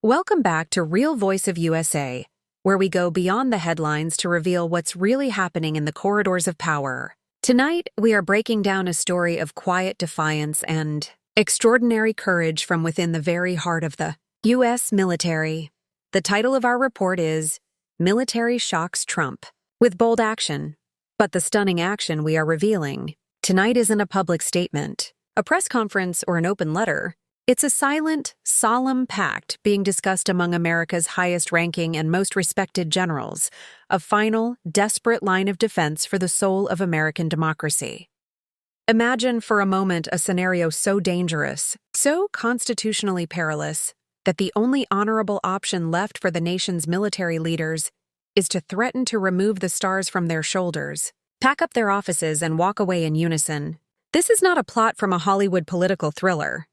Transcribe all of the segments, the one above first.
Welcome back to Real Voice of USA, where we go beyond the headlines to reveal what's really happening in the corridors of power. Tonight, we are breaking down a story of quiet defiance and extraordinary courage from within the very heart of the U.S. military. The title of our report is Military Shocks Trump, with bold action. But the stunning action we are revealing tonight isn't a public statement, a press conference, or an open letter. It's a silent, solemn pact being discussed among America's highest-ranking and most respected generals, a final, desperate line of defense for the soul of American democracy. Imagine for a moment a scenario so dangerous, so constitutionally perilous, that the only honorable option left for the nation's military leaders is to threaten to remove the stars from their shoulders, pack up their offices, and walk away in unison. This is not a plot from a Hollywood political thriller.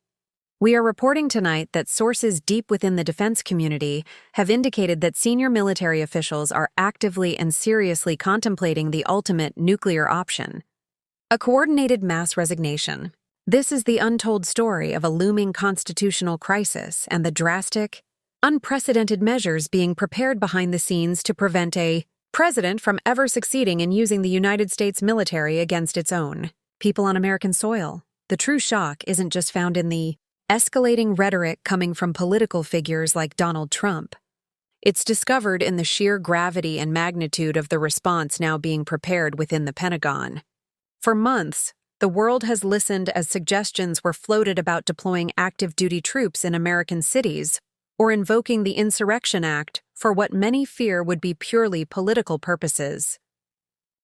We are reporting tonight that sources deep within the defense community have indicated that senior military officials are actively and seriously contemplating the ultimate nuclear option: a coordinated mass resignation. This is the untold story of a looming constitutional crisis and the drastic, unprecedented measures being prepared behind the scenes to prevent a president from ever succeeding in using the United States military against its own people on American soil. The true shock isn't just found in the escalating rhetoric coming from political figures like Donald Trump. It's discovered in the sheer gravity and magnitude of the response now being prepared within the Pentagon. For months, the world has listened as suggestions were floated about deploying active duty troops in American cities or invoking the Insurrection Act for what many fear would be purely political purposes.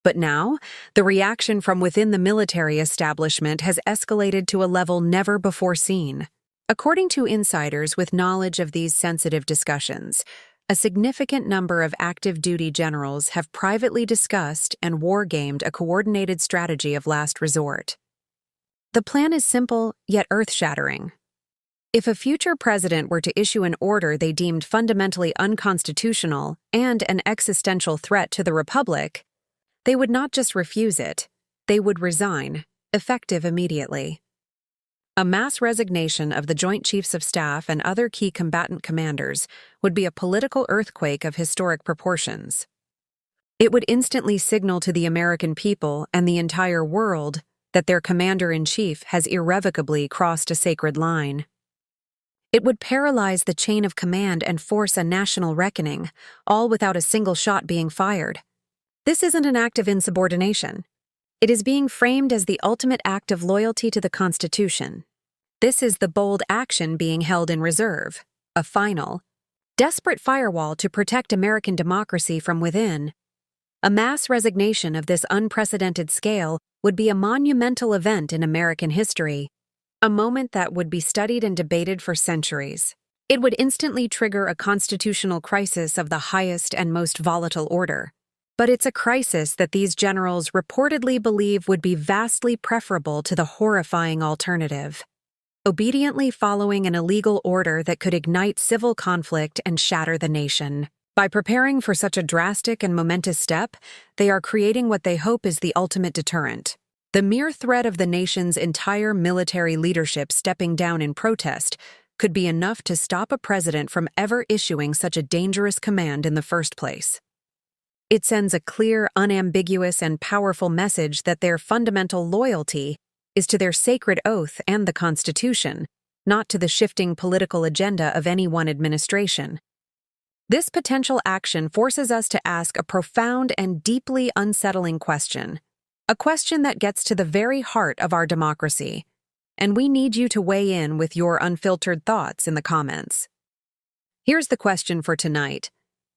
But now, the reaction from within the military establishment has escalated to a level never before seen. According to insiders with knowledge of these sensitive discussions, a significant number of active duty generals have privately discussed and war-gamed a coordinated strategy of last resort. The plan is simple, yet earth-shattering. If a future president were to issue an order they deemed fundamentally unconstitutional and an existential threat to the republic, they would not just refuse it, they would resign, effective immediately. A mass resignation of the Joint Chiefs of Staff and other key combatant commanders would be a political earthquake of historic proportions. It would instantly signal to the American people and the entire world that their commander-in-chief has irrevocably crossed a sacred line. It would paralyze the chain of command and force a national reckoning, all without a single shot being fired. This isn't an act of insubordination. It is being framed as the ultimate act of loyalty to the Constitution. This is the bold action being held in reserve, a final, desperate firewall to protect American democracy from within. A mass resignation of this unprecedented scale would be a monumental event in American history, a moment that would be studied and debated for centuries. It would instantly trigger a constitutional crisis of the highest and most volatile order. But it's a crisis that these generals reportedly believe would be vastly preferable to the horrifying alternative: obediently following an illegal order that could ignite civil conflict and shatter the nation. By preparing for such a drastic and momentous step, they are creating what they hope is the ultimate deterrent. The mere threat of the nation's entire military leadership stepping down in protest could be enough to stop a president from ever issuing such a dangerous command in the first place. It sends a clear, unambiguous, and powerful message that their fundamental loyalty is to their sacred oath and the Constitution, not to the shifting political agenda of any one administration. This potential action forces us to ask a profound and deeply unsettling question, a question that gets to the very heart of our democracy, and we need you to weigh in with your unfiltered thoughts in the comments. Here's the question for tonight.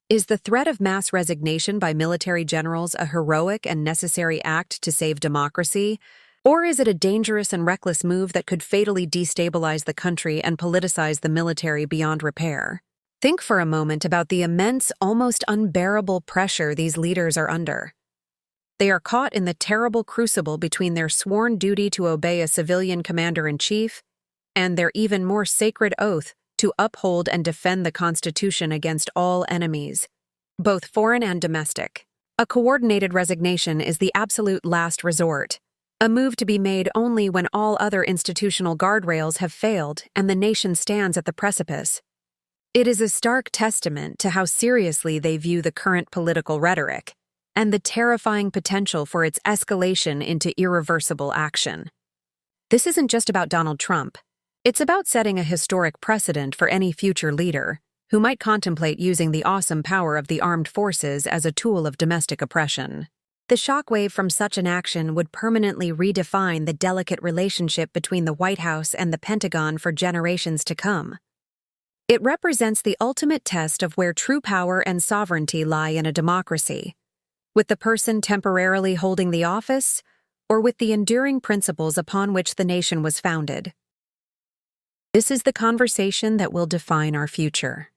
Is the threat of mass resignation by military generals a heroic and necessary act to save democracy, or is it a dangerous and reckless move that could fatally destabilize the country and politicize the military beyond repair? Think for a moment about the immense, almost unbearable pressure these leaders are under. They are caught in the terrible crucible between their sworn duty to obey a civilian commander-in-chief and their even more sacred oath to uphold and defend the Constitution against all enemies, both foreign and domestic. A coordinated resignation is the absolute last resort, a move to be made only when all other institutional guardrails have failed and the nation stands at the precipice. It is a stark testament to how seriously they view the current political rhetoric and the terrifying potential for its escalation into irreversible action. This isn't just about Donald Trump. It's about setting a historic precedent for any future leader who might contemplate using the awesome power of the armed forces as a tool of domestic oppression. The shockwave from such an action would permanently redefine the delicate relationship between the White House and the Pentagon for generations to come. It represents the ultimate test of where true power and sovereignty lie in a democracy, with the person temporarily holding the office, or with the enduring principles upon which the nation was founded. This is the conversation that will define our future.